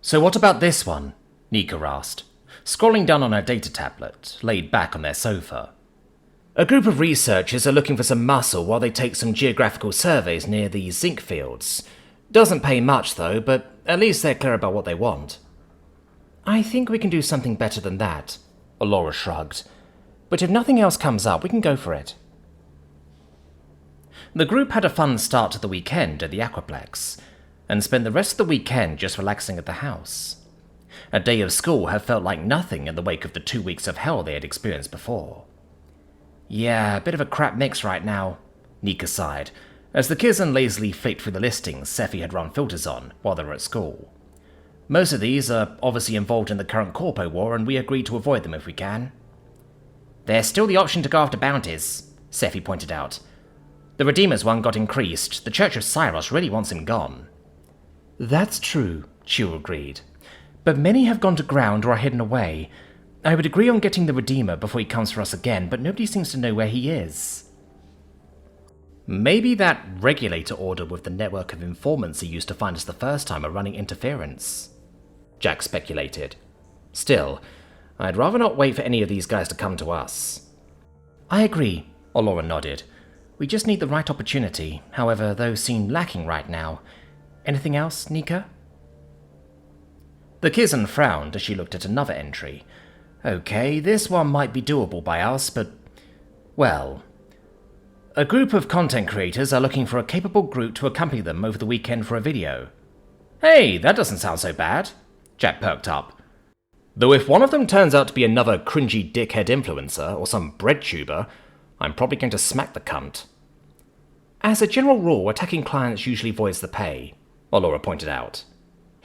So what about this one? Nika asked, scrolling down on her data tablet, laid back on their sofa. A group of researchers are looking for some muscle while they take some geographical surveys near the zinc fields. Doesn't pay much though, but at least they're clear about what they want. I think we can do something better than that, Allura shrugged. But if nothing else comes up, we can go for it. The group had a fun start to the weekend at the Aquaplex, and spent the rest of the weekend just relaxing at the house. A day of school had felt like nothing in the wake of the 2 weeks of hell they had experienced before. Yeah, a bit of a crap mix right now, Nika sighed, as the kids lazily flicked through the listings Scifi had run filters on while they were at school. Most of these are obviously involved in the current Corpo War, and we agreed to avoid them if we can. There's still the option to go after bounties, Scifi pointed out. The Redeemer's one got increased. The Church of Cyros really wants him gone. That's true, Chiu agreed. But many have gone to ground or are hidden away. I would agree on getting the Redeemer before he comes for us again, but nobody seems to know where he is. Maybe that regulator order with the network of informants he used to find us the first time are running interference, Jack speculated. Still, I'd rather not wait for any of these guys to come to us. I agree, Allura nodded. We just need the right opportunity, however, those seem lacking right now. Anything else, Nika? The Kizan frowned as she looked at another entry. Okay, this one might be doable by us, but... well... A group of content creators are looking for a capable group to accompany them over the weekend for a video. Hey, that doesn't sound so bad, Jack perked up. Though if one of them turns out to be another cringy dickhead influencer or some bread tuber, I'm probably going to smack the cunt. As a general rule, attacking clients usually voids the pay, Allura pointed out.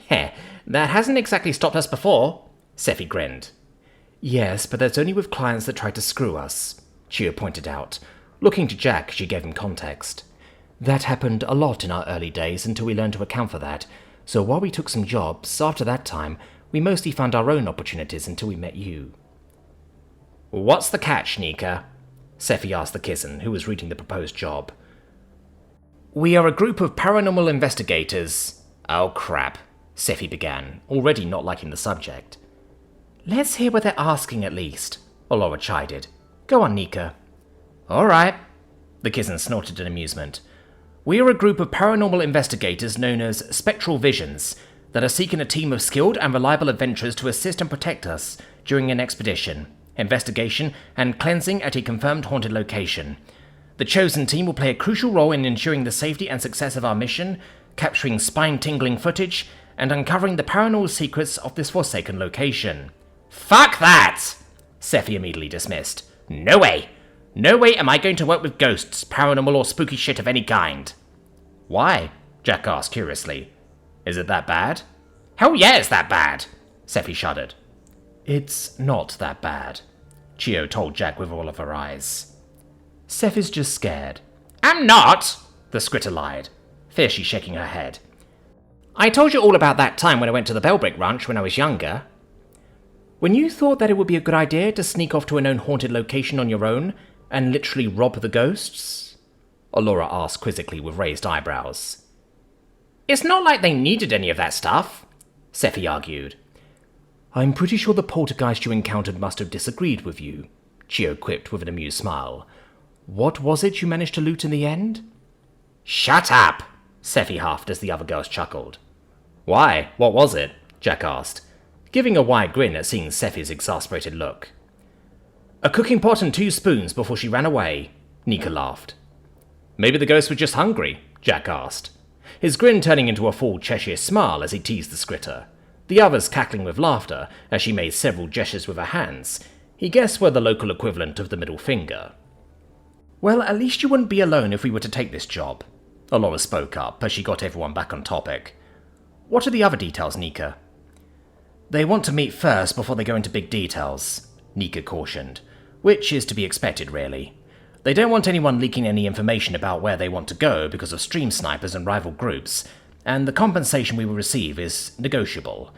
Heh, that hasn't exactly stopped us before, Scifi grinned. Yes, but that's only with clients that try to screw us, Chiu pointed out, looking to Jack as she gave him context. That happened a lot in our early days until we learned to account for that, so while we took some jobs, after that time, we mostly found our own opportunities until we met you. What's the catch, Nika? Scifi asked the Kizan, who was reading the proposed job. We are a group of paranormal investigators. Oh crap, Scifi began, already not liking the subject. Let's hear what they're asking at least, Allura chided. Go on, Nika. Alright, the Kizan snorted in amusement. We are a group of paranormal investigators known as Spectral Visions that are seeking a team of skilled and reliable adventurers to assist and protect us during an expedition, investigation, and cleansing at a confirmed haunted location. The chosen team will play a crucial role in ensuring the safety and success of our mission, capturing spine-tingling footage, and uncovering the paranormal secrets of this forsaken location. Fuck that! Scifi immediately dismissed. No way! No way am I going to work with ghosts, paranormal or spooky shit of any kind. Why? Jack asked curiously. Is it that bad? Hell yeah, it's that bad! Scifi shuddered. It's not that bad, Chiu told Jack with all of her eyes. Scifi's just scared. I'm not, the Scritter lied, fiercely shaking her head. I told you all about that time when I went to the Bellbrick Ranch when I was younger. When you thought that it would be a good idea to sneak off to a known haunted location on your own and literally rob the ghosts? Allura asked quizzically with raised eyebrows. It's not like they needed any of that stuff, Scifi argued. I'm pretty sure the poltergeist you encountered must have disagreed with you, Chiu quipped with an amused smile. What was it you managed to loot in the end? Shut up, Scifi huffed as the other girls chuckled. Why? What was it? Jack asked, giving a wide grin at seeing Scifi's exasperated look. A cooking pot and 2 spoons before she ran away, Nika laughed. Maybe the ghosts were just hungry, Jack asked, his grin turning into a full Cheshire smile as he teased the Scritter, the others cackling with laughter as she made several gestures with her hands. He guessed were the local equivalent of the middle finger. Well, at least you wouldn't be alone if we were to take this job, Allura spoke up as she got everyone back on topic. What are the other details, Nika? They want to meet first before they go into big details, Nika cautioned, which is to be expected, really. They don't want anyone leaking any information about where they want to go because of stream snipers and rival groups, and the compensation we will receive is negotiable.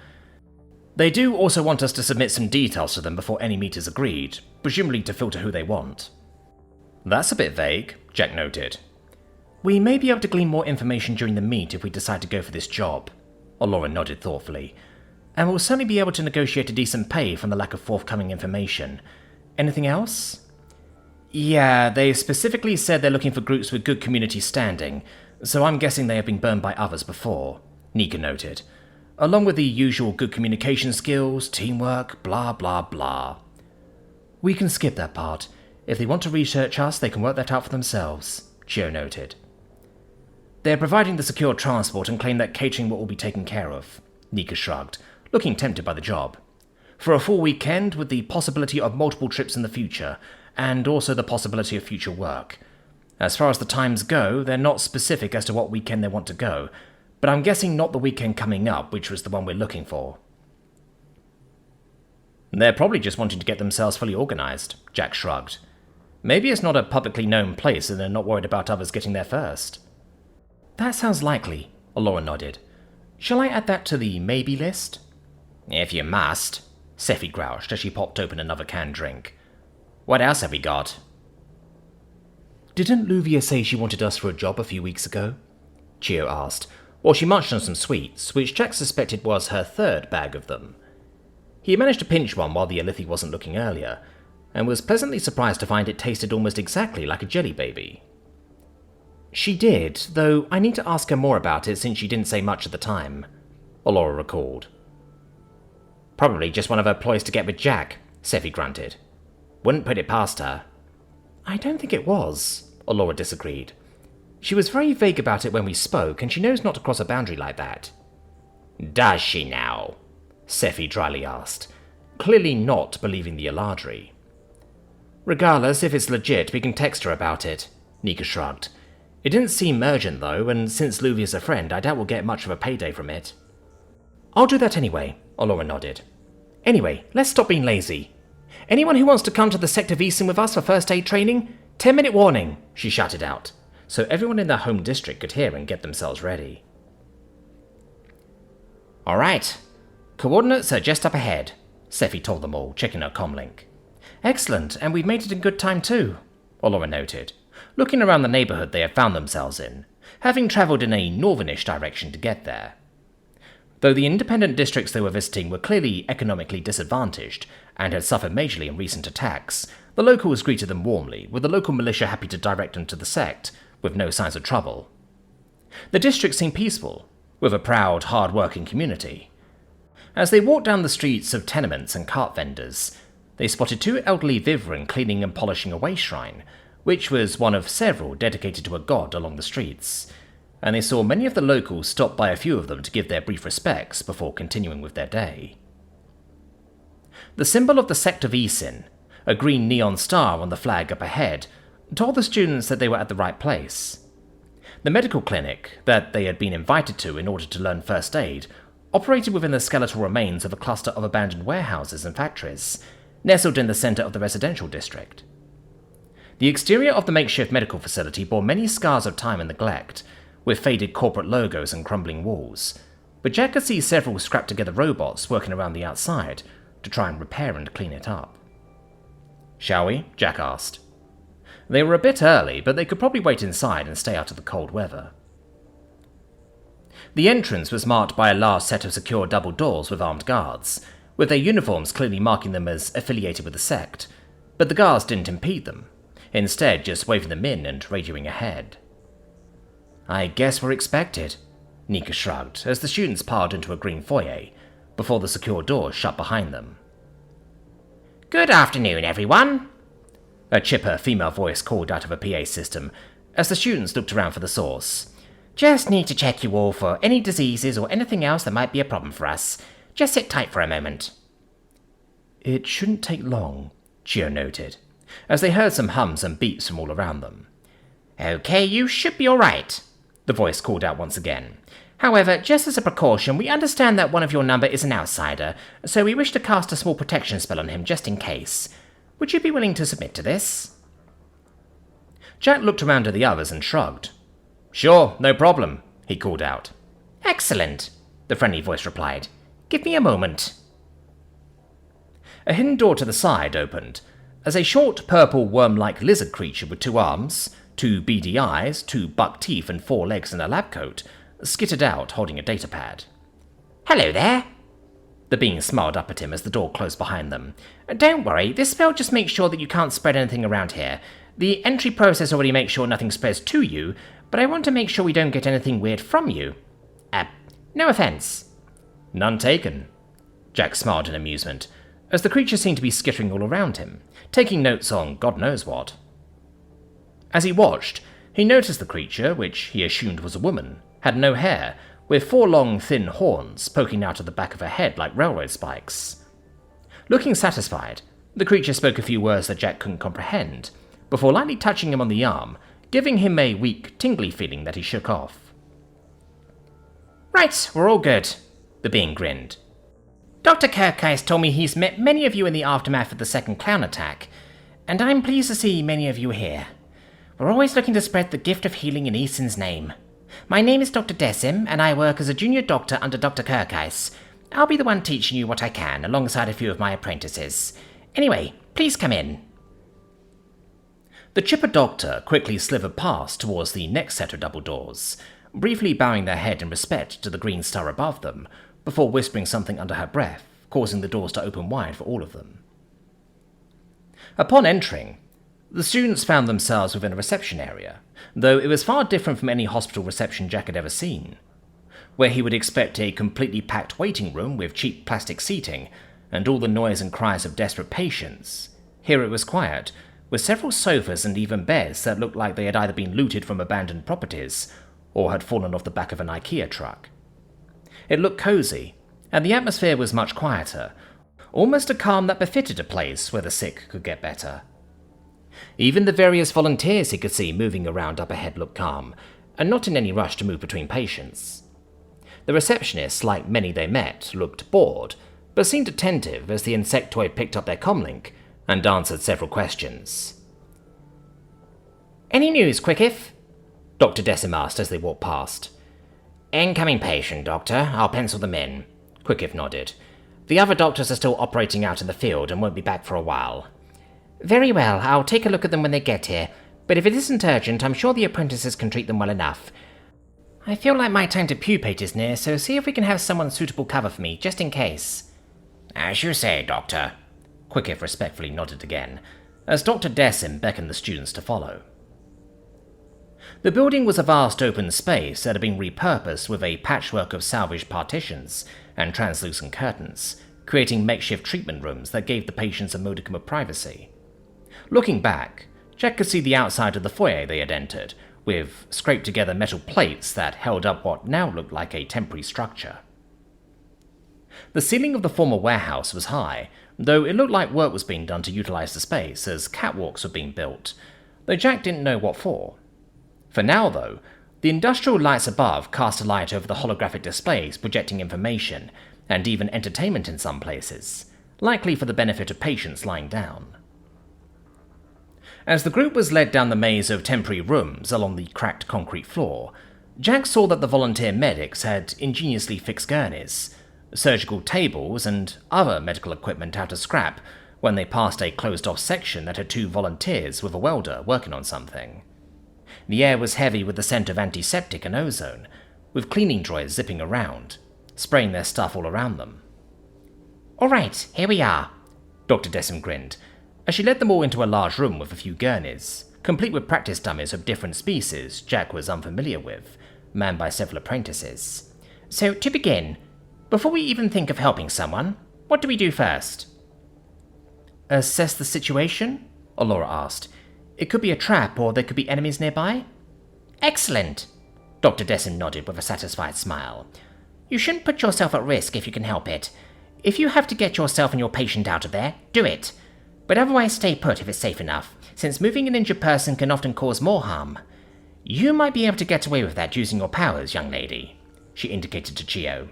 They do also want us to submit some details to them before any meet is agreed, presumably to filter who they want. That's a bit vague, Jack noted. We may be able to glean more information during the meet if we decide to go for this job, Allura nodded thoughtfully. And we'll certainly be able to negotiate a decent pay from the lack of forthcoming information. Anything else? Yeah, they specifically said they're looking for groups with good community standing, so I'm guessing they have been burned by others before, Nika noted. Along with the usual good communication skills, teamwork, blah blah blah. We can skip that part. If they want to research us, they can work that out for themselves, Chio noted. They're providing the secure transport and claim that catering will all be taken care of, Nika shrugged, looking tempted by the job. For a full weekend with the possibility of multiple trips in the future, and also the possibility of future work. As far as the times go, they're not specific as to what weekend they want to go, but I'm guessing not the weekend coming up, which was the one we're looking for. They're probably just wanting to get themselves fully organised, Jack shrugged. Maybe it's not a publicly known place and they're not worried about others getting there first. That sounds likely, Alora nodded. Shall I add that to the maybe list? If you must, Scifi grouched as she popped open another canned drink. What else have we got? Didn't Luvia say she wanted us for a job a few weeks ago? Chio asked, while she munched on some sweets, which Jack suspected was her third bag of them. He managed to pinch one while the Alithi wasn't looking earlier, and was pleasantly surprised to find it tasted almost exactly like a jelly baby. She did, though I need to ask her more about it since she didn't say much at the time, Alora recalled. Probably just one of her ploys to get with Jack, Scifi grunted. Wouldn't put it past her. I don't think it was, Alora disagreed. She was very vague about it when we spoke, and she knows not to cross a boundary like that. Does she now? Scifi dryly asked, clearly not believing the Eladri. Regardless, if it's legit, we can text her about it, Nika shrugged. It didn't seem urgent, though, and since Luvia's a friend, I doubt we'll get much of a payday from it. I'll do that anyway, Alora nodded. Anyway, let's stop being lazy. Anyone who wants to come to the Sector Veesen with us for first aid training? 10-minute warning, she shouted out, so everyone in their home district could hear and get themselves ready. All right. Coordinates are just up ahead, Scifi told them all, checking her comlink. Excellent, and we've made it in good time too, Alora noted, looking around the neighbourhood they had found themselves in, having travelled in a northernish direction to get there. Though the independent districts they were visiting were clearly economically disadvantaged and had suffered majorly in recent attacks, the locals greeted them warmly, with the local militia happy to direct them to the sect, with no signs of trouble. The district seemed peaceful, with a proud, hard-working community. As they walked down the streets of tenements and cart vendors, they spotted two elderly vivren cleaning and polishing a waste shrine, which was one of several dedicated to a god along the streets, and they saw many of the locals stop by a few of them to give their brief respects before continuing with their day. The symbol of the Sector Veesen, a green neon star on the flag up ahead, told the students that they were at the right place. The medical clinic, that they had been invited to in order to learn first aid, operated within the skeletal remains of a cluster of abandoned warehouses and factories, nestled in the centre of the residential district. The exterior of the makeshift medical facility bore many scars of time and neglect, with faded corporate logos and crumbling walls, but Jack could see several scrapped-together robots working around the outside to try and repair and clean it up. Shall we? Jack asked. They were a bit early, but they could probably wait inside and stay out of the cold weather. The entrance was marked by a large set of secure double doors with armed guards, with their uniforms clearly marking them as affiliated with the sect, but the guards didn't impede them, instead just waving them in and radioing ahead. I guess we're expected, Nika shrugged as the students piled into a green foyer, before the secure doors shut behind them. Good afternoon, everyone, a chipper female voice called out of a PA system as the students looked around for the source. Just need to check you all for any diseases or anything else that might be a problem for us. Just sit tight for a moment. It shouldn't take long, Chio noted, as they heard some hums and beeps from all around them. Okay, you should be all right, the voice called out once again. However, just as a precaution, we understand that one of your number is an outsider, so we wish to cast a small protection spell on him just in case. Would you be willing to submit to this? Jack looked around at the others and shrugged. Sure, no problem, he called out. Excellent, the friendly voice replied. Give me a moment. A hidden door to the side opened, as a short purple worm-like lizard creature with 2 arms, 2 beady eyes, 2 buck teeth and 4 legs and a lab coat skittered out holding a datapad. Hello there. The being smiled up at him as the door closed behind them. Don't worry, this spell just makes sure that you can't spread anything around here. The entry process already makes sure nothing spreads to you, but I want to make sure we don't get anything weird from you. No offense. None taken. Jack smiled in amusement, as the creature seemed to be skittering all around him, taking notes on God knows what. As he watched, he noticed the creature, which he assumed was a woman, had no hair, with 4 long, thin horns poking out of the back of her head like railroad spikes. Looking satisfied, the creature spoke a few words that Jack couldn't comprehend, before lightly touching him on the arm, giving him a weak, tingly feeling that he shook off. Right, we're all good, the being grinned. Dr. Kirkheis told me he's met many of you in the aftermath of the second clown attack, and I'm pleased to see many of you here. We're always looking to spread the gift of healing in Eason's name. My name is Dr. Decim, and I work as a junior doctor under Dr. Kirkheis. I'll be the one teaching you what I can, alongside a few of my apprentices. Anyway, please come in. The chipper doctor quickly slithered past towards the next set of double doors, briefly bowing their head in respect to the green star above them, before whispering something under her breath, causing the doors to open wide for all of them. Upon entering, the students found themselves within a reception area, though it was far different from any hospital reception Jack had ever seen. Where he would expect a completely packed waiting room with cheap plastic seating and all the noise and cries of desperate patients, here it was quiet, with several sofas and even beds that looked like they had either been looted from abandoned properties or had fallen off the back of an IKEA truck. It looked cozy, and the atmosphere was much quieter, almost a calm that befitted a place where the sick could get better. Even the various volunteers he could see moving around up ahead looked calm, and not in any rush to move between patients. The receptionists, like many they met, looked bored, but seemed attentive as the insectoid picked up their comlink and answered several questions. Any news, Quickif? Dr. Decim asked as they walked past. Incoming patient, Doctor. I'll pencil them in. Quickif nodded. The other doctors are still operating out in the field and won't be back for a while. Very well, I'll take a look at them when they get here, but if it isn't urgent, I'm sure the apprentices can treat them well enough. I feel like my time to pupate is near, so see if we can have someone suitable cover for me, just in case. As you say, Doctor. Quickif respectfully nodded again, as Dr. Decim beckoned the students to follow. The building was a vast open space that had been repurposed with a patchwork of salvaged partitions and translucent curtains, creating makeshift treatment rooms that gave the patients a modicum of privacy. Looking back, Jack could see the outside of the foyer they had entered, with scraped-together metal plates that held up what now looked like a temporary structure. The ceiling of the former warehouse was high, though it looked like work was being done to utilize the space as catwalks were being built, though Jack didn't know what for. For now, though, the industrial lights above cast a light over the holographic displays projecting information, and even entertainment in some places, likely for the benefit of patients lying down. As the group was led down the maze of temporary rooms along the cracked concrete floor, Jack saw that the volunteer medics had ingeniously fixed gurneys, surgical tables, and other medical equipment out of scrap when they passed a closed-off section that had 2 volunteers with a welder working on something. The air was heavy with the scent of antiseptic and ozone, with cleaning droids zipping around, spraying their stuff all around them. All right, here we are, Dr. Decim grinned, as she led them all into a large room with a few gurneys, complete with practice dummies of different species Jack was unfamiliar with, manned by several apprentices. So, to begin, before we even think of helping someone, what do we do first? Assess the situation? Allura asked. It could be a trap, or there could be enemies nearby. Excellent, Dr. Decim nodded with a satisfied smile. You shouldn't put yourself at risk if you can help it. If you have to get yourself and your patient out of there, do it. But otherwise stay put if it's safe enough, since moving an injured person can often cause more harm. You might be able to get away with that using your powers, young lady, she indicated to Chio.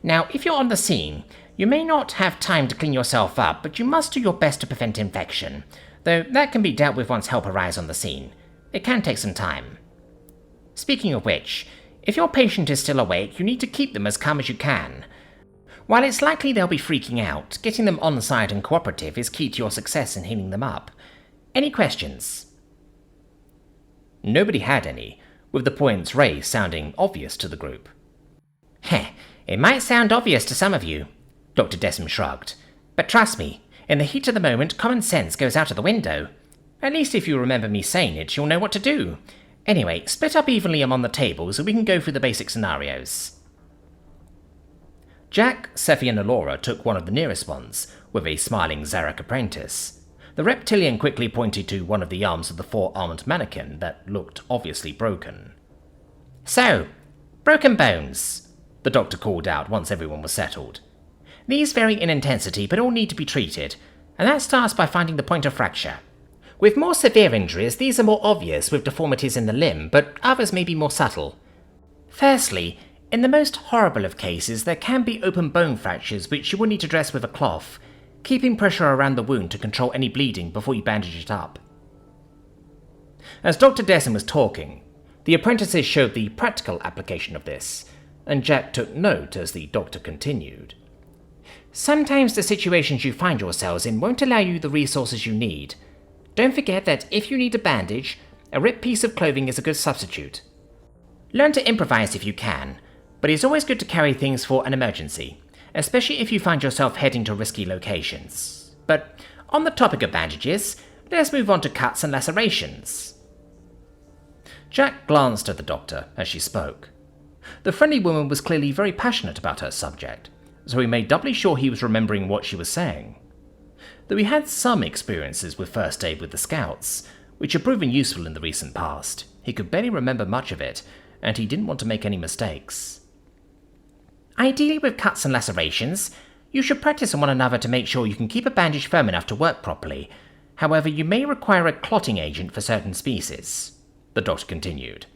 Now, if you're on the scene, you may not have time to clean yourself up, but you must do your best to prevent infection, though that can be dealt with once help arrives on the scene. It can take some time. Speaking of which, if your patient is still awake, you need to keep them as calm as you can. While it's likely they'll be freaking out, getting them on-side and cooperative is key to your success in healing them up. Any questions? Nobody had any, with the points raised sounding obvious to the group. Heh, it might sound obvious to some of you, Dr. Desmond shrugged. "But trust me, in the heat of the moment, common sense goes out of the window. At least if you remember me saying it, you'll know what to do. Anyway, split up evenly among the tables so we can go through the basic scenarios." Jack, Scifi and Allura took one of the nearest ones, with a smiling Zarek apprentice. The reptilian quickly pointed to one of the arms of the four-armed mannequin that looked obviously broken. "So, broken bones," the doctor called out once everyone was settled. "These vary in intensity but all need to be treated, and that starts by finding the point of fracture. With more severe injuries, these are more obvious with deformities in the limb, but others may be more subtle. Firstly, in the most horrible of cases, there can be open bone fractures which you will need to dress with a cloth, keeping pressure around the wound to control any bleeding before you bandage it up." As Dr. Desmond was talking, the apprentices showed the practical application of this, and Jack took note as the doctor continued. "Sometimes the situations you find yourselves in won't allow you the resources you need. Don't forget that if you need a bandage, a ripped piece of clothing is a good substitute. Learn to improvise if you can, but it's always good to carry things for an emergency, especially if you find yourself heading to risky locations. But on the topic of bandages, let's move on to cuts and lacerations." Jack glanced at the doctor as she spoke. The friendly woman was clearly very passionate about her subject, so he made doubly sure he was remembering what she was saying. Though he had some experiences with first aid with the Scouts, which had proven useful in the recent past, he could barely remember much of it, and he didn't want to make any mistakes. "Ideally with cuts and lacerations, you should practice on one another to make sure you can keep a bandage firm enough to work properly. However, you may require a clotting agent for certain species," the doctor continued.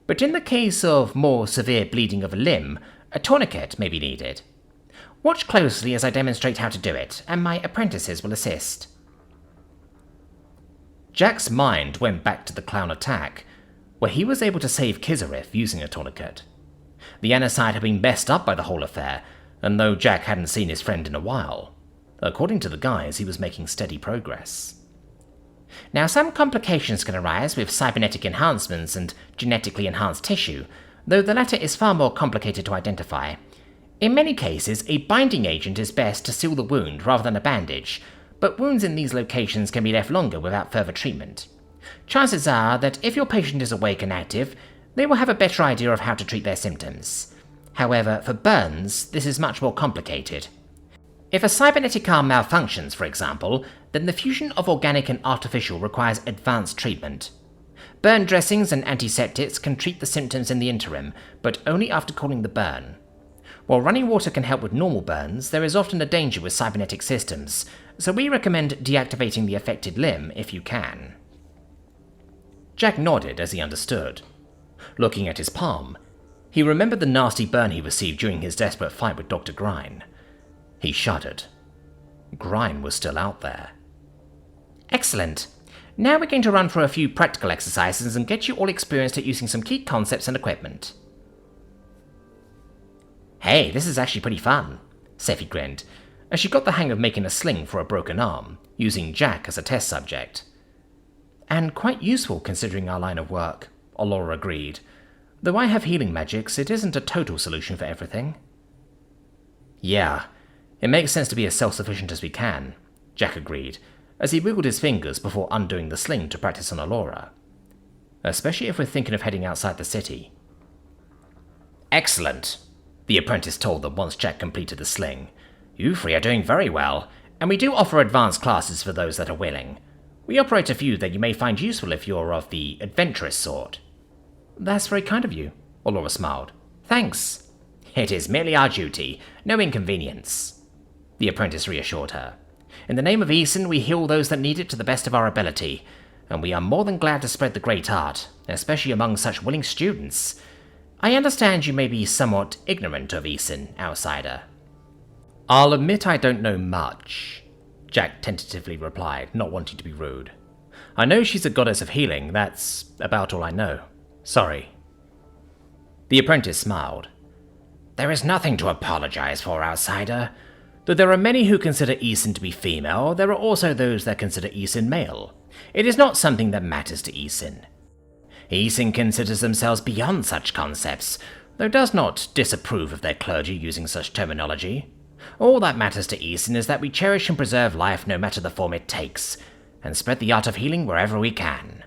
"But in the case of more severe bleeding of a limb, a tourniquet may be needed. Watch closely as I demonstrate how to do it, and my apprentices will assist." Jack's mind went back to the clown attack, where he was able to save Kizareth using a tourniquet. The Aniside had been messed up by the whole affair, and though Jack hadn't seen his friend in a while, according to the guys, he was making steady progress. Now, some complications can arise with cybernetic enhancements and genetically enhanced tissue, though the latter is far more complicated to identify. In many cases, a binding agent is best to seal the wound rather than a bandage, but wounds in these locations can be left longer without further treatment. Chances are that if your patient is awake and active, they will have a better idea of how to treat their symptoms. However, for burns, this is much more complicated. If a cybernetic arm malfunctions, for example, then the fusion of organic and artificial requires advanced treatment. Burn dressings and antiseptics can treat the symptoms in the interim, but only after cooling the burn. While running water can help with normal burns, there is often a danger with cybernetic systems, so we recommend deactivating the affected limb if you can. Jack nodded as he understood. Looking at his palm, he remembered the nasty burn he received during his desperate fight with Dr. Grine. He shuddered. Grine was still out there. "Excellent. Now we're going to run through a few practical exercises and get you all experienced at using some key concepts and equipment." "Hey, this is actually pretty fun," Scifi grinned, as she got the hang of making a sling for a broken arm, using Jack as a test subject. "And quite useful considering our line of work," Allura agreed. "Though I have healing magics, it isn't a total solution for everything." "Yeah, it makes sense to be as self-sufficient as we can," Jack agreed, as he wiggled his fingers before undoing the sling to practice on Allura. "Especially if we're thinking of heading outside the city." "Excellent," the apprentice told them once Jack completed the sling. "You three are doing very well, and we do offer advanced classes for those that are willing. We operate a few that you may find useful if you're of the adventurous sort." "That's very kind of you," Allura smiled. "Thanks." "It is merely our duty, no inconvenience," the apprentice reassured her. "In the name of Eason, we heal those that need it to the best of our ability, and we are more than glad to spread the great art, especially among such willing students. I understand you may be somewhat ignorant of Eason, outsider." "I'll admit I don't know much," Jack tentatively replied, not wanting to be rude. "I know she's a goddess of healing, that's about all I know. Sorry." The apprentice smiled. "There is nothing to apologize for, outsider. Though there are many who consider Eason to be female, there are also those that consider Eason male. It is not something that matters to Eason. Eason considers themselves beyond such concepts, though does not disapprove of their clergy using such terminology. All that matters to Easton is that we cherish and preserve life no matter the form it takes, and spread the art of healing wherever we can.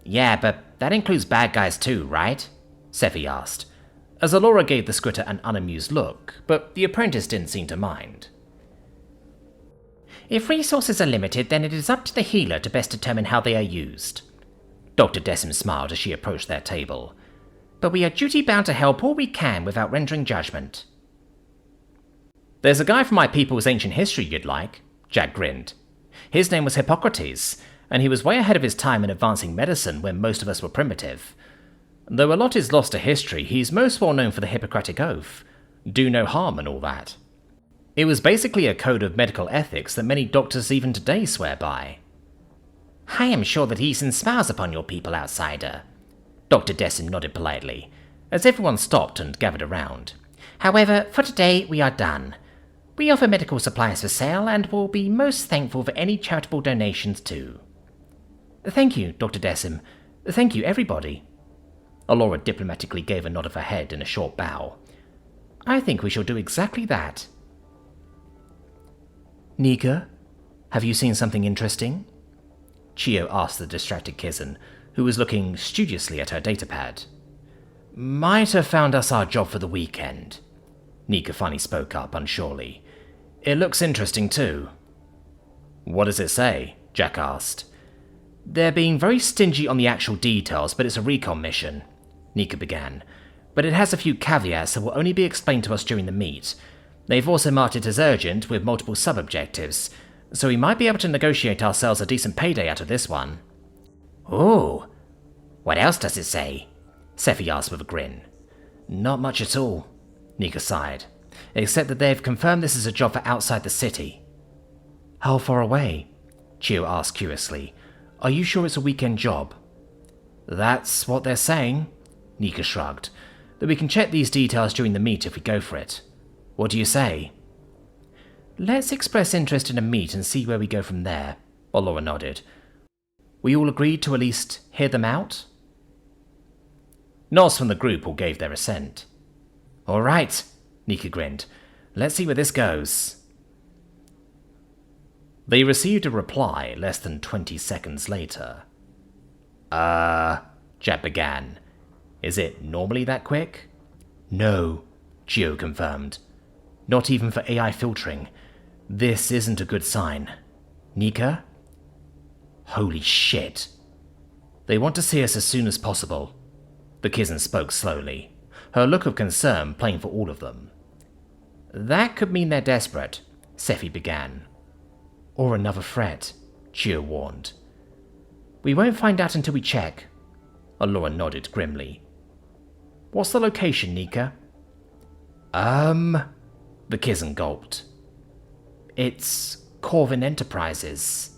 Yeah, but that includes bad guys too, right? Scifi asked, as Alora gave the scritter an unamused look, but the apprentice didn't seem to mind. If resources are limited, then it is up to the healer to best determine how they are used. Dr. Decim smiled as she approached their table. But we are duty-bound to help all we can without rendering judgment. There's a guy from my people's ancient history you'd like, Jack grinned. His name was Hippocrates, and he was way ahead of his time in advancing medicine when most of us were primitive. Though a lot is lost to history, he's most well known for the Hippocratic Oath, do no harm and all that. It was basically a code of medical ethics that many doctors even today swear by. I am sure that he smiles upon your people, outsider. Dr. Decim nodded politely, as everyone stopped and gathered around. However, for today we are done. We offer medical supplies for sale and will be most thankful for any charitable donations too. Thank you, Dr. Decim. Thank you, everybody. Alora diplomatically gave a nod of her head in a short bow. I think we shall do exactly that. Nika, have you seen something interesting? Chio asked the distracted Kizan, who was looking studiously at her datapad. Might have found us our job for the weekend. Nika finally spoke up unsurely. It looks interesting too. What does it say? Jack asked. They're being very stingy on the actual details, but it's a recon mission, Nika began. But it has a few caveats that will only be explained to us during the meet. They've also marked it as urgent with multiple sub-objectives, so we might be able to negotiate ourselves a decent payday out of this one. Ooh, what else does it say? Scifi asked with a grin. Not much at all, Nika sighed, except that they've confirmed this is a job for outside the city. How far away? Chio asked curiously. Are you sure it's a weekend job? That's what they're saying, Nika shrugged, that we can check these details during the meet if we go for it. What do you say? Let's express interest in a meet and see where we go from there, Alora nodded. We all agreed to at least hear them out? Nods from the group all gave their assent. All right, Nika grinned. Let's see where this goes. They received a reply less than 20 seconds later. Jab began. Is it normally that quick? No, Gio confirmed. Not even for AI filtering. This isn't a good sign. Nika? Holy shit. They want to see us as soon as possible. The Kizan spoke slowly, her look of concern plain for all of them. That could mean they're desperate, Scifi began. Or another threat, Chio warned. We won't find out until we check. Alora nodded grimly. What's the location, Nika? The Kizan gulped. It's Corvin Enterprises.